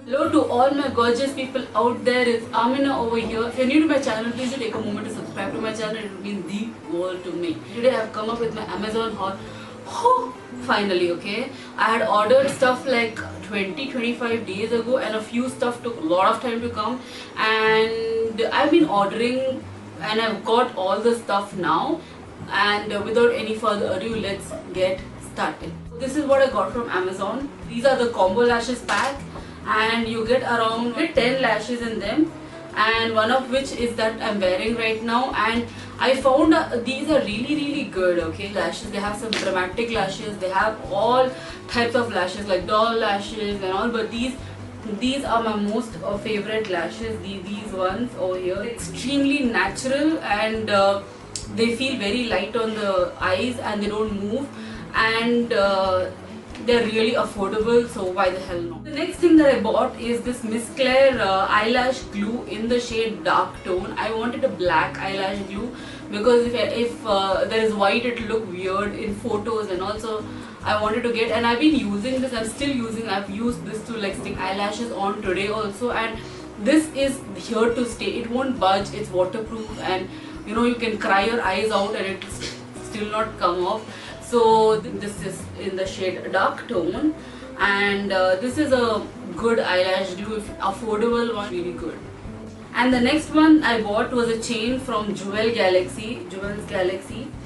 Hello to all my gorgeous people out there. It's Amina over here. If you're new to my channel, please do take a moment to subscribe to my channel. It will mean the world to me. Today I've come up with my Amazon haul. Oh, finally, okay. I had ordered stuff like 25 days ago, and a few stuff took a lot of time to come. And I've been ordering, and I've got all the stuff now. And without any further ado, let's get started. This is what I got from Amazon. These are the combo lashes pack, and you get around 10 lashes in them, and one of which is that I'm wearing right now. And I found these are really good, okay. Lashes, they have some dramatic lashes, they have all types of lashes like doll lashes and all, but these are my most favorite lashes. These ones over here, extremely natural, and they feel very light on the eyes and they don't move, and they're really affordable, so why the hell not. The next thing that I bought is this Miss Claire eyelash glue in the shade dark tone. I wanted a black eyelash glue because if there is white, it will look weird in photos, and also I wanted to get, and I've been using this, I'm still using, I've used this to like stick eyelashes on today also, and this is here to stay. It won't budge, it's waterproof, and you know, you can cry your eyes out and it will still not come off. So this is in the shade dark tone, and this is a good eyelash glue, affordable one, really good. And the next one I bought was a chain from Jewels Galaxy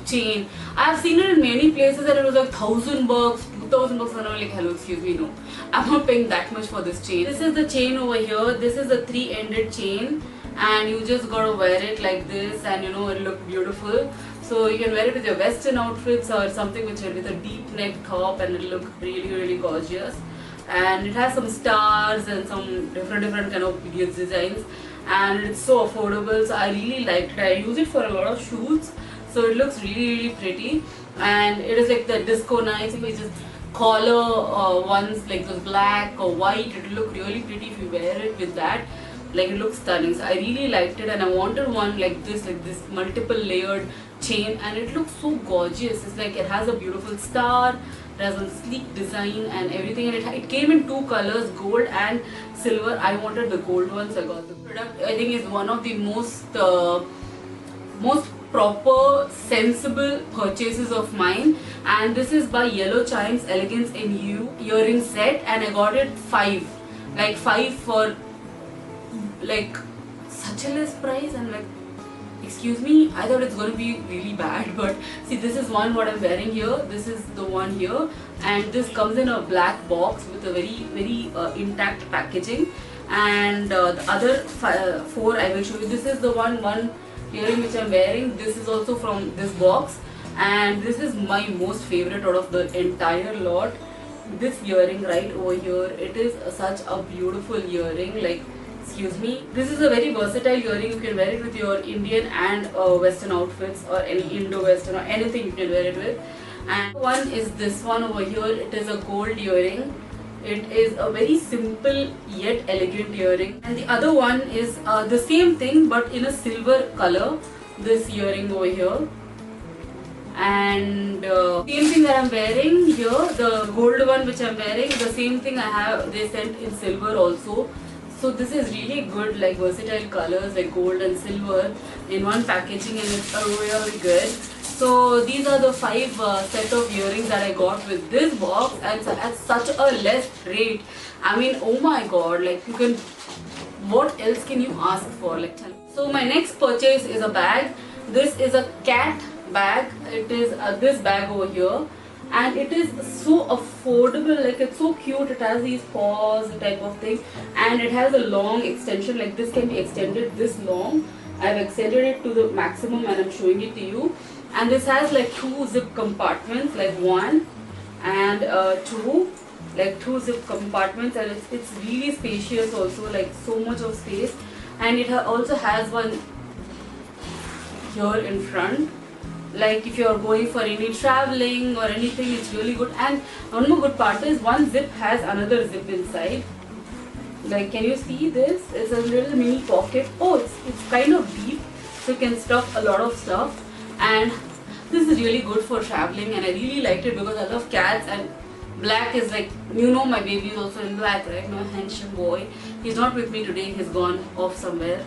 chain. I have seen it in many places and it was like $1,000, $2,000, and I'm like, hello, excuse me, no, I'm not paying that much for this chain. This is the chain over here. This is a 3-ended chain, and you just gotta wear it like this, and you know, it'll look beautiful. So you can wear it with your western outfits or something with a deep neck top, and it'll look really gorgeous. And it has some stars and some different kind of PDX designs, and it's so affordable, so I really liked it. I use it for a lot of shoots, so it looks really pretty. And it is like the disco nights, which is collar ones like those black or white, it will look really pretty if you wear it with that. Like, it looks stunning, so I really liked it, and I wanted one like this multiple layered chain, and it looks so gorgeous. It's like it has a beautiful star, it has a sleek design and everything, and it came in 2 colors, gold and silver. I wanted the gold one, so I got the product. I think is one of the most proper, sensible purchases of mine, and this is by Yellow Chimes Elegance in You earring set, and I got it 5 for like such a less price. And like, excuse me, I thought it's going to be really bad, but see, this is one what I'm wearing here, this is the one here, and this comes in a black box with a very intact packaging. And the other 4 I will show you. This is the one earring which I'm wearing. This is also from this box, and this is my most favorite out of the entire lot. This earring right over here, it is such a beautiful earring. Like, excuse me, this is a very versatile earring. You can wear it with your Indian and western outfits, or any Indo-western or anything you can wear it with. And one is this one over here. It is a gold earring. It is a very simple yet elegant earring. And the other one is the same thing but in a silver color, this earring over here. And same thing that I'm wearing here, the gold one which I'm wearing, the same thing I have, they sent in silver also. So this is really good, like versatile colors like gold and silver in one packaging, and it's really good. So these are the 5 set of earrings that I got with this box, and at such a less rate. I mean, oh my god, like, you can, what else can you ask for? Like, so my next purchase is a bag. This is a cat bag. It is this bag over here, and it is so affordable. Like, it's so cute. It has these paws type of thing, and it has a long extension. Like, this can be extended this long. I've extended it to the maximum and I'm showing it to you. And this has like 2 zip compartments, like 1 and 2, like 2 zip compartments, and it's really spacious also, like so much of space. And it also has one here in front, like if you're going for any traveling or anything, it's really good. And one more good part is one zip has another zip inside. Like, can you see this? It's a little mini pocket. Oh, it's kind of deep, so you can stuff a lot of stuff. And this is really good for traveling, and I really liked it because I love cats, and Black is like, you know, my baby is also in black, right? My handsome boy. He's not with me today. He's gone off somewhere.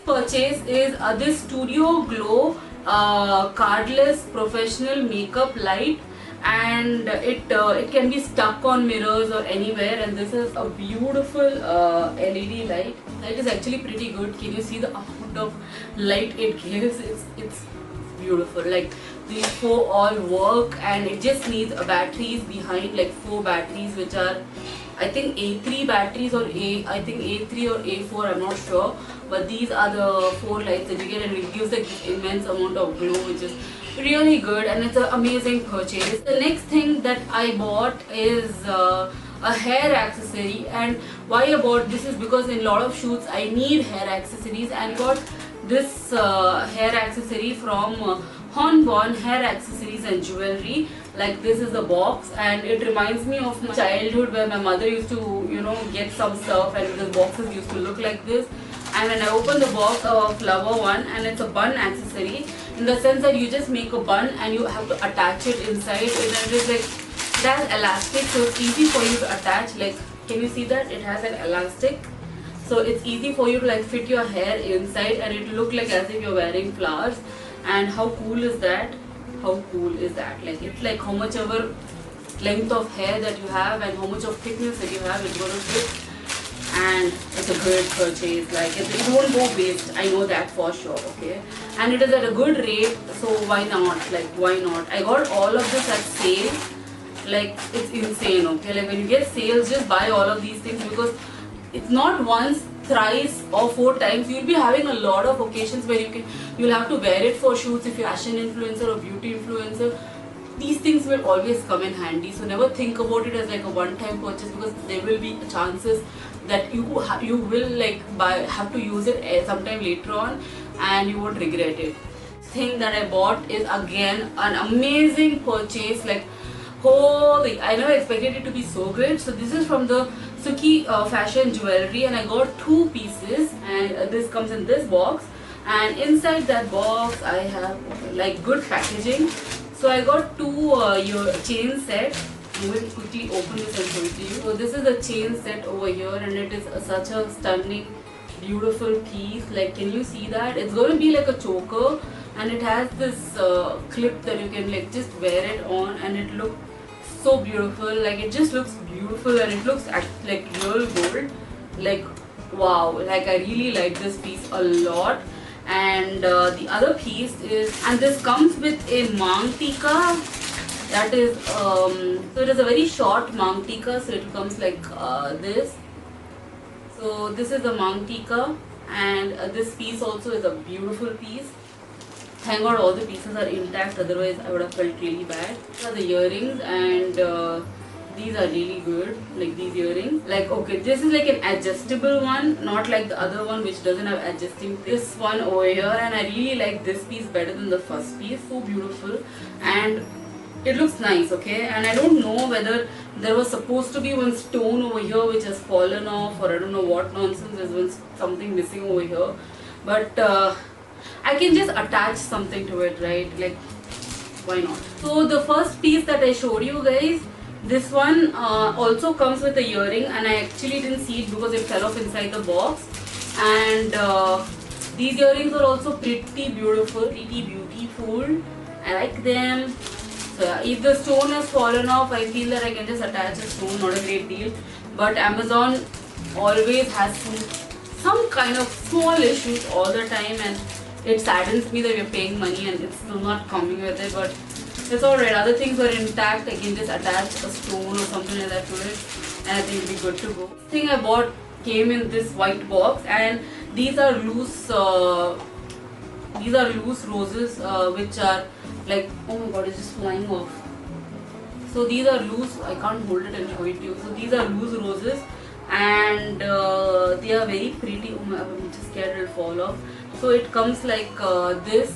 Purchase is this Studio Glow cardless professional makeup light, and it can be stuck on mirrors or anywhere. And this is a beautiful LED light. Light is actually pretty good. Can you see the amount of light it gives? It's beautiful. Like, these four all work, and it just needs a batteries behind, like 4 batteries, which are I think A3 batteries, or I think A3 or A4, I'm not sure, but these are the 4 lights that you get, and it gives like this immense amount of glow, which is really good, and it's an amazing purchase. The next thing that I bought is a hair accessory. And why I bought this is because in a lot of shoots I need hair accessories, and got this hair accessory from Hornborn Hair Accessories and Jewelry. Like, this is the box, and it reminds me of my childhood where my mother used to, you know, get some stuff, and the boxes used to look like this. And when I opened the box, a flower one, and it's a bun accessory, in the sense that you just make a bun and you have to attach it inside it, and it's like, it has elastic, so it's easy for you to attach. Like, can you see that? It has an elastic, so it's easy for you to like fit your hair inside, and it look like as if you're wearing flowers. And how cool is that? How cool is that? Like, it's like how much ever length of hair that you have and how much of thickness that you have, it's going to fit. And it's a great purchase. Like, it won't go waste, I know that for sure. Okay, and it is at a good rate, so why not? Like, why not? I got all of this at sale. Like, it's insane. Okay, like when you get sales, just buy all of these things, because it's not once, thrice or 4 times. You'll be having a lot of occasions where you'll have to wear it for shoots. If you're a fashion influencer or beauty influencer, these things will always come in handy. So never think about it as like a one-time purchase, because there will be chances that you will like have to use it sometime later on, and you won't regret it. Thing that I bought is again an amazing purchase. Like, holy, I never expected it to be so good. So this is from the Suki Fashion Jewelry, and I got 2 pieces, and this comes in this box, and inside that box I have like good packaging. So I got 2 your chain set. I will quickly open this and show it to you. So this is a chain set over here, and it is such a stunning, beautiful piece. Like, can you see that? It's going to be like a choker, and it has this clip that you can like just wear it on, and it looks so beautiful. Like, it just looks beautiful, and it looks like real gold. Like, wow, like I really like this piece a lot. And the other piece is, and this comes with a mang tika. That is so it is a very short mang tika, so it comes like this. So this is the mang tika, and this piece also is a beautiful piece. Thank God all the pieces are intact, otherwise I would have felt really bad. These are the earrings, and these are really good. Like, these earrings, like, okay, this is like an adjustable one, not like the other one which doesn't have adjusting. This one over here, and I really like this piece better than the first piece. So beautiful, and it looks nice. Okay, and I don't know whether there was supposed to be one stone over here which has fallen off, or I don't know what nonsense. There's something missing over here, but I can just attach something to it, right? Like, why not? So the first piece that I showed you guys, this one also comes with a earring, and I actually didn't see it because it fell off inside the box. And these earrings are also pretty beautiful, pretty beautiful. I like them. So yeah, if the stone has fallen off, I feel that I can just attach a stone, not a great deal. But Amazon always has some kind of small issues all the time, and it saddens me that we're paying money and it's still not coming with it, but it's alright. Other things are intact. I can just attach a stone or something like that to it, and I think it'll be good to go. This thing I bought came in this white box, and these are loose roses, which are like, oh my god, it's just flying off. So these are loose. I can't hold it and show it to you. So these are loose roses, and they are very pretty. Oh my, I'm just scared it'll fall off. So it comes like this,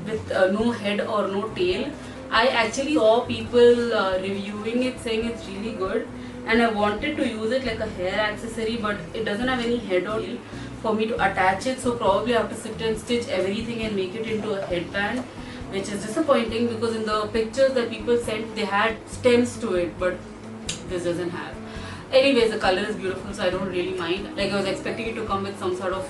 with no head or no tail. I actually saw people reviewing it, saying it's really good, and I wanted to use it like a hair accessory, but it doesn't have any head or tail for me to attach it, so probably I have to sit and stitch everything and make it into a headband. which is disappointing because in the pictures that people sent they had stems to it, but this doesn't have. Anyways, the color is beautiful, so I don't really mind. Like I was expecting it to come with some sort of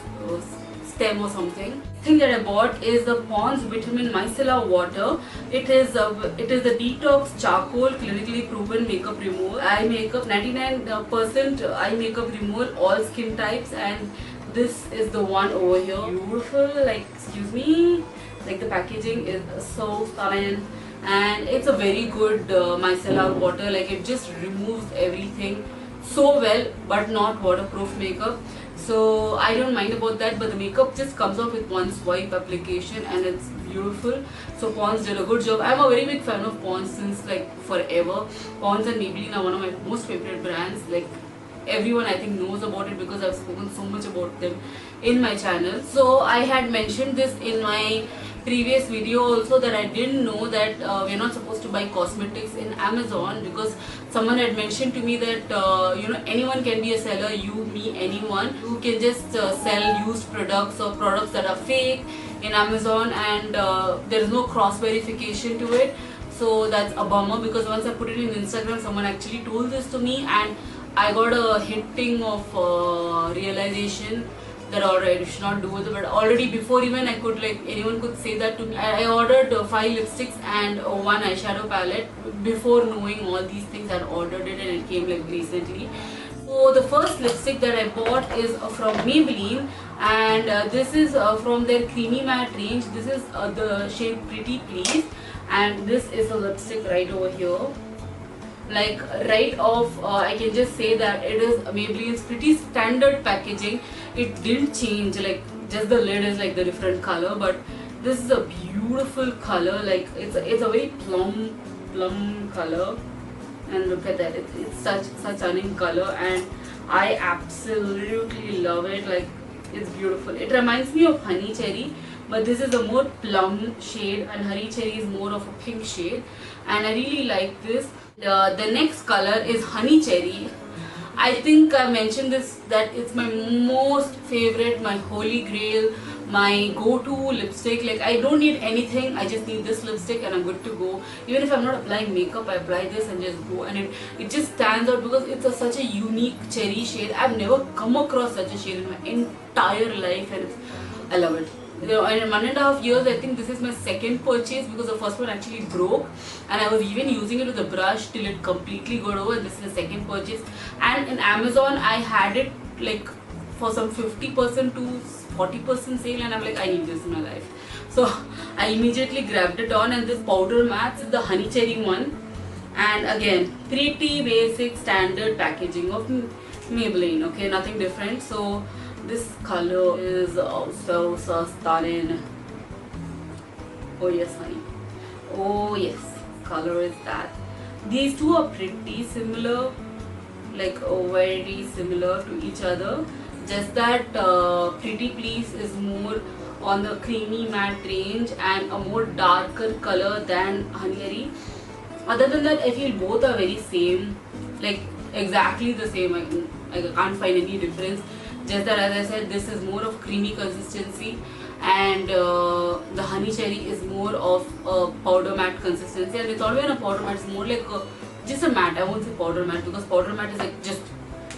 stem or something. The thing that I bought is the Pond's Vitamin Micellar Water. It is the detox charcoal clinically proven makeup removal. Eye makeup, 99% eye makeup removal, all skin types, and this is the one over here. Beautiful, like excuse me, like the packaging is so stunning, and it's a very good micellar water. Like it just removes everything so well, but not waterproof makeup. So I don't mind about that, but the makeup just comes off with one swipe application and it's beautiful. So Pond's did a good job. I'm a very big fan of Pond's since like forever. Pond's and Maybelline are one of my most favorite brands. Like everyone I think knows about it because I've spoken so much about them in my channel. So I had mentioned this in my previous video also, that I didn't know that we're not supposed to buy cosmetics in Amazon, because someone had mentioned to me that you know, anyone can be a seller, you, me, anyone. You can just sell used products or products that are fake in Amazon, and there is no cross verification to it. So that's a bummer, because once I put it in Instagram, someone actually told this to me and I got a hitting of realization that alright, you should not do it. But already before even I could, like, anyone could say that to me, I ordered 5 lipsticks and 1 eyeshadow palette before knowing all these things. I ordered it and it came like recently. So the first lipstick that I bought is from Maybelline, and this is from their creamy matte range. This is the shade Pretty Please, and this is a lipstick right over here. Like right off, I can just say that it is Maybelline's pretty standard packaging. It didn't change, like just the lid is like the different color, but this is a beautiful color. Like it's a very plum color, and look at that, it's such stunning color, and I absolutely love it. Like it's beautiful. It reminds me of Honey Cherry, but this is a more plum shade and Honey Cherry is more of a pink shade, and I really like this. The next color is Honey Cherry. I think I mentioned this, that it's my most favorite, my holy grail, my go-to lipstick. Like I don't need anything, I just need this lipstick and I'm good to go. Even if I'm not applying makeup, I apply this and just go, and it just stands out because it's such a unique cherry shade. I've never come across such a shade in my entire life, and I love it. In 1.5 years, I think this is my second purchase, because the first one actually broke and I was even using it with a brush till it completely got over, and this is the second purchase. And in Amazon I had it like for some 50% to 40% sale, and I'm like, I need this in my life. So I immediately grabbed it on, and this powder matte is the Honey Cherry one, and again pretty basic standard packaging of Maybelline, okay, nothing different. So this color is also so stunning. Oh yes, honey. Oh yes, color is that. These two are pretty similar, like very similar to each other. Just that Pretty Please is more on the creamy matte range and a more darker color than Honey Cherry. Other than that, I feel both are very same, like exactly the same. I can't find any difference. Just that, as I said, this is more of creamy consistency, and the Honey Cherry is more of a powder matte consistency, and it's always a powder matte. It's more like just a matte. I won't say powder matte, because powder matte is like just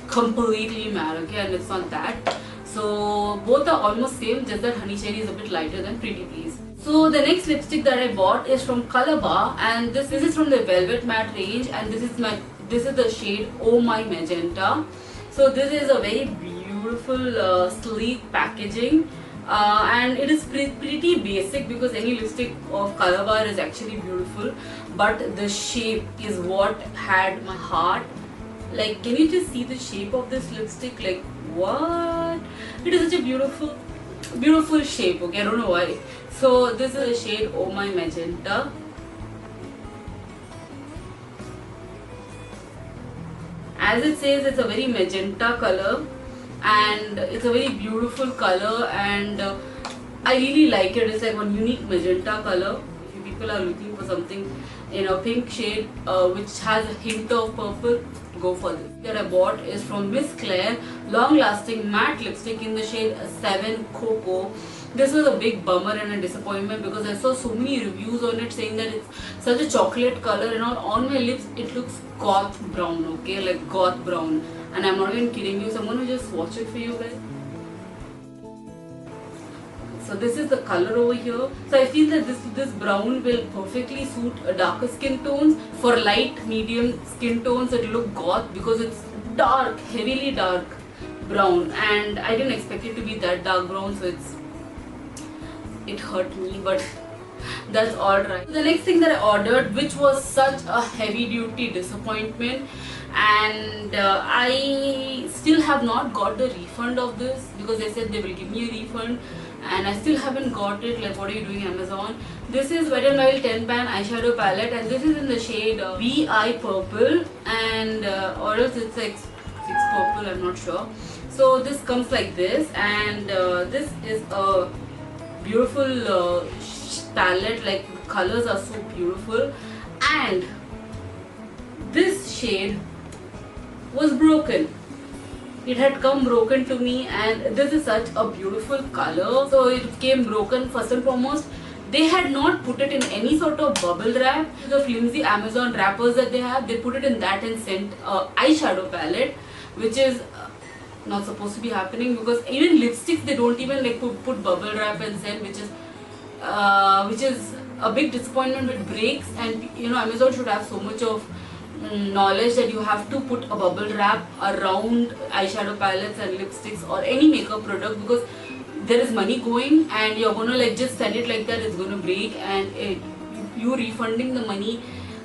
completely matte, okay, and it's not that. So both are almost same, just that Honey Cherry is a bit lighter than Pretty Please. So the next lipstick that I bought is from Calabar, and this is from the Velvet Matte range, and this is the shade Oh My Magenta. So this is a very beautiful sleek packaging, and it is pretty basic, because any lipstick of Calabar is actually beautiful, but the shape is what had my heart. Like, can you just see the shape of this lipstick? Like, what? It is such a beautiful shape, okay, I don't know why. So this is the shade Oh My Magenta. As it says, it's a very magenta color, and it's a very beautiful color, and I really like it. It's like one unique magenta color. If you people are looking for something in a pink shade which has a hint of purple, go for this. That I bought is from Miss Claire, long lasting matte lipstick in the shade 7 Cocoa. This was a big bummer and a disappointment because I saw so many reviews on it saying that it's such a chocolate color and all. On my lips it looks goth brown, okay, like goth brown, and I'm not even kidding you, so I'm gonna just swatch it for you guys. So this is the color over here. So I feel that this brown will perfectly suit darker skin tones. For light medium skin tones it will look goth because it's dark, heavily dark brown, and I didn't expect it to be that dark brown, so it hurt me, but that's alright. The next thing that I ordered, which was such a heavy duty disappointment, and I still have not got the refund of this because they said they will give me a refund, and I still haven't got it. Like, what are you doing, Amazon? This is Wet n Wild 10 pan eyeshadow palette, and this is in the shade VI Purple, and or else it's like 6 Purple, I'm not sure. So this comes like this, and this is a beautiful palette. Like, the colors are so beautiful, and this shade was broken. It had come broken to me, and this is such a beautiful color. So it came broken. First and foremost, they had not put it in any sort of bubble wrap. The flimsy Amazon wrappers that they have, they put it in that and sent eyeshadow palette, which is not supposed to be happening, because even lipsticks they don't even like put bubble wrap and send, which is a big disappointment. With breaks, and you know, Amazon should have so much of knowledge that you have to put a bubble wrap around eyeshadow palettes and lipsticks or any makeup product, because there is money going and you're gonna like just send it like that, it's gonna break, and you refunding the money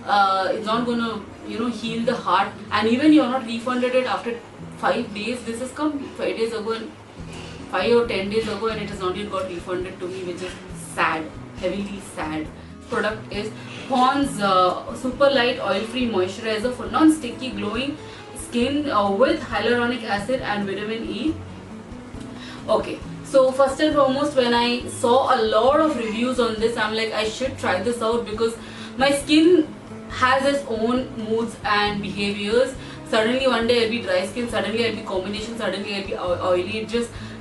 it's not gonna, you know, heal the heart. And even you're not refunded it after 5 days. This has come 5 days ago, and 5 or 10 days ago, and it has not yet got refunded to me, which is sad, heavily sad. Product is Pond's Super Light Oil Free Moisturizer for non-sticky glowing skin with hyaluronic acid and vitamin E. Okay, so first and foremost, when I saw a lot of reviews on this, I'm like, I should try this out, because my skin has its own moods and behaviors. Suddenly one day I'll be dry skin, suddenly I'll be combination, suddenly I'll be oily.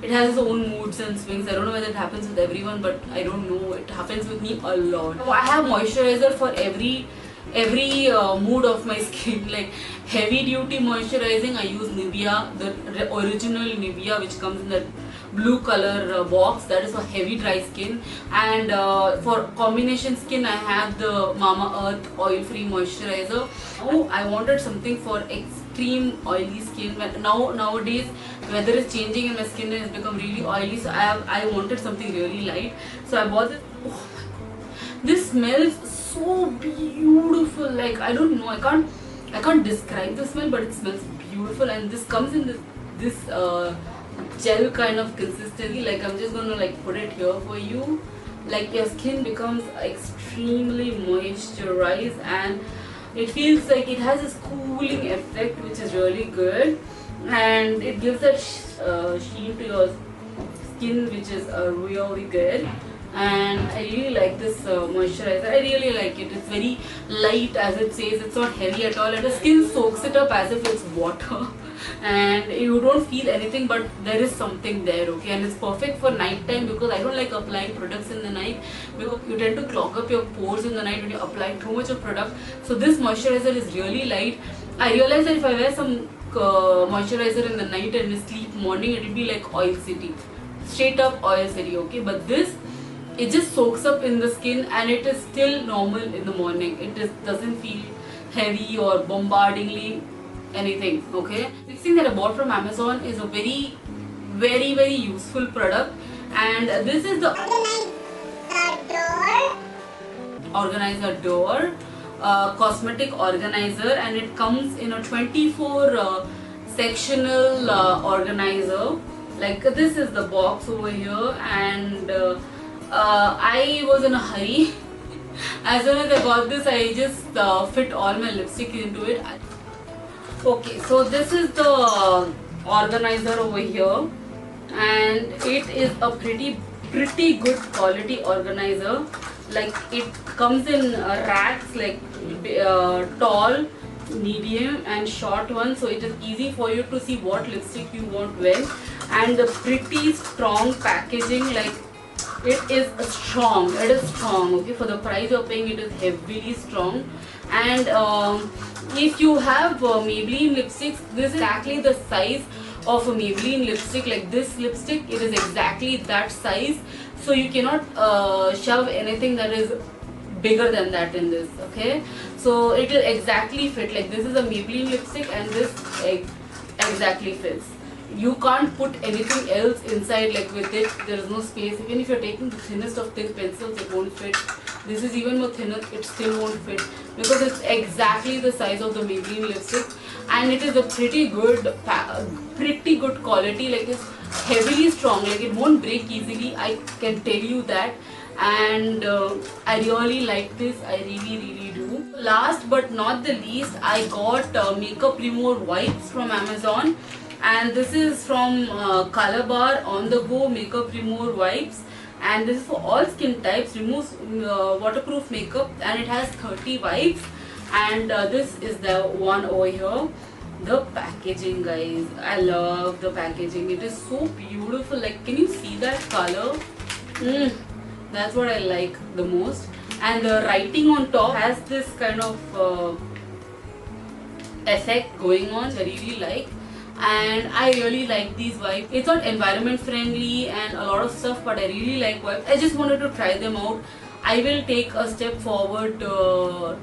It has its own moods and swings. I don't know whether it happens with everyone, but I don't know, it happens with me a lot. I have moisturizer for every mood of my skin. Like heavy duty moisturizing, I use Nivea, the original Nivea, which comes in the blue color box. That is for heavy dry skin. And for combination skin, I have the Mamaearth oil free moisturizer. Oh, I wanted something for extreme oily skin. Nowadays weather is changing and my skin has become really oily, so I wanted something really light, so I bought this. Oh my god, this smells so beautiful. Like, I don't know, I can't describe the smell, but it smells beautiful. And this comes in this gel kind of consistency. Like, I'm just gonna like put it here for you. Like, your skin becomes extremely moisturized, and it feels like it has this cooling effect, which is really good, and it gives that sheen to your skin, which is really good. And I really like this moisturizer. I really like it. It's very light, as it says. It's not heavy at all, and the skin soaks it up as if it's water, and you don't feel anything, but there is something there, okay? And it's perfect for night time, because I don't like applying products in the night, because you tend to clog up your pores in the night when you apply too much of product. So this moisturizer is really light. I realized that if I wear some moisturizer in the night and sleep morning, it will be like oil city, straight up oil city, okay? But this, it just soaks up in the skin, and it is still normal in the morning. It just doesn't feel heavy or bombardingly anything, okay? Next thing that I bought from Amazon is a very, very, very useful product, and this is the Organizer Door cosmetic organizer, and it comes in a 24 sectional organizer. Like, this is the box over here, and I was in a hurry. As soon as I got this, I just fit all my lipstick into it. Okay, so this is the organizer over here, and it is a pretty good quality organizer. Like, it comes in racks, like tall, medium and short ones, so it is easy for you to see what lipstick you want when. And the pretty strong packaging, like it is strong. It is strong. Okay, for the price you're paying, it is heavily strong. And if you have Maybelline lipsticks, this is exactly the size of a Maybelline lipstick. Like this lipstick, it is exactly that size. So you cannot shove anything that is bigger than that in this. Okay, so it will exactly fit. Like this is a Maybelline lipstick, and this exactly fits. You can't put anything else inside, like with it there is no space. Even if you're taking the thinnest of thin pencils, it won't fit. This is even more thinner, it still won't fit, because it's exactly the size of the Maybelline lipstick. And it is a pretty good quality. Like it's heavily strong, like it won't break easily, I can tell you that. And I really like this, I really do. Last but not the least, I got Makeup Remove wipes from Amazon, and this is from Color Bar On The Go Makeup Remove wipes, and this is for all skin types, removes waterproof makeup, and it has 30 wipes. And this is the one over here. The packaging, guys, I love the packaging. It is so beautiful. Like, can you see that color? That's what I like the most. And the writing on top has this kind of effect going on, I really like. And I really like these wipes. It's not environment friendly and a lot of stuff, but I really like wipes. I just wanted to try them out. I will take a step forward to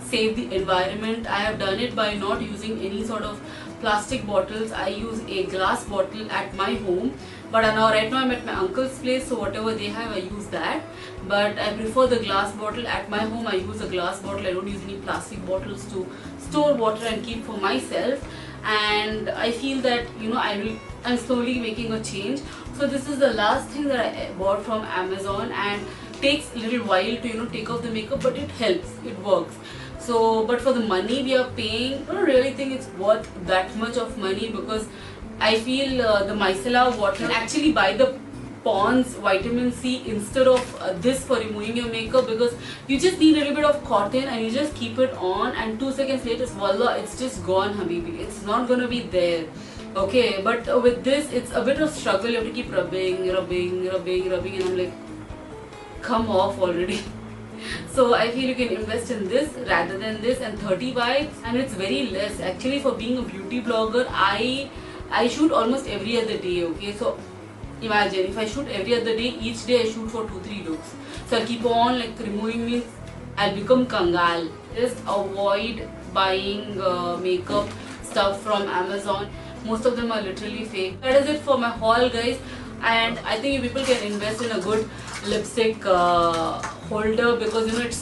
save the environment. I have done it by not using any sort of plastic bottles. I use a glass bottle at my home, but right now I'm at my uncle's place, so whatever they have, I use that. But I prefer the glass bottle. At my home I use a glass bottle. I don't use any plastic bottles to store water and keep for myself. And I feel that I'm slowly making a change. So this is the last thing that I bought from Amazon, and takes a little while to take off the makeup, but it helps, it works. So, but for the money we are paying, I don't really think it's worth that much of money, because I feel the micellar water, actually buy the Pond's vitamin C instead of this for removing your makeup, because you just need a little bit of cotton and you just keep it on, and 2 seconds later, voila, it's just gone, habibi. It's not gonna be there. Okay, but with this, it's a bit of struggle. You have to keep rubbing, and I'm like, come off already. So I feel you can invest in this rather than this. And 30 wipes, and it's very less. Actually, for being a beauty blogger, I shoot almost every other day. Okay, so imagine if I shoot every other day, each day I shoot for 2-3 looks. So I'll keep on like removing means I'll become kangal. Just avoid buying makeup stuff from Amazon. Most of them are literally fake. That is it for my haul, guys. And I think you people can invest in a good lipstick holder, because it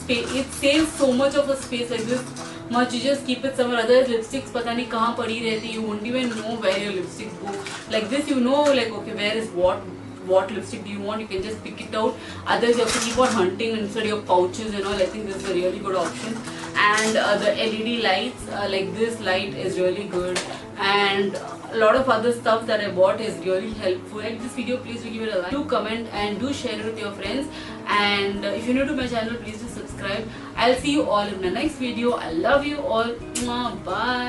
saves so much of a space. Like this much, you just keep it somewhere. Otherwise lipsticks pata nahi kahan padi rehti, you won't even know where your lipsticks go. Like this, like, okay, where is what lipstick do you want, you can just pick it out. Otherwise you have to keep on hunting inside your pouches and all. I think this is a really good option. And the LED lights, like this light is really good, and a lot of other stuff that I bought is really helpful. Like this video, please do give it a like, do comment, and do share it with your friends. And if you're new to my channel, please do subscribe. I'll see you all in my next video. I love you all. Bye.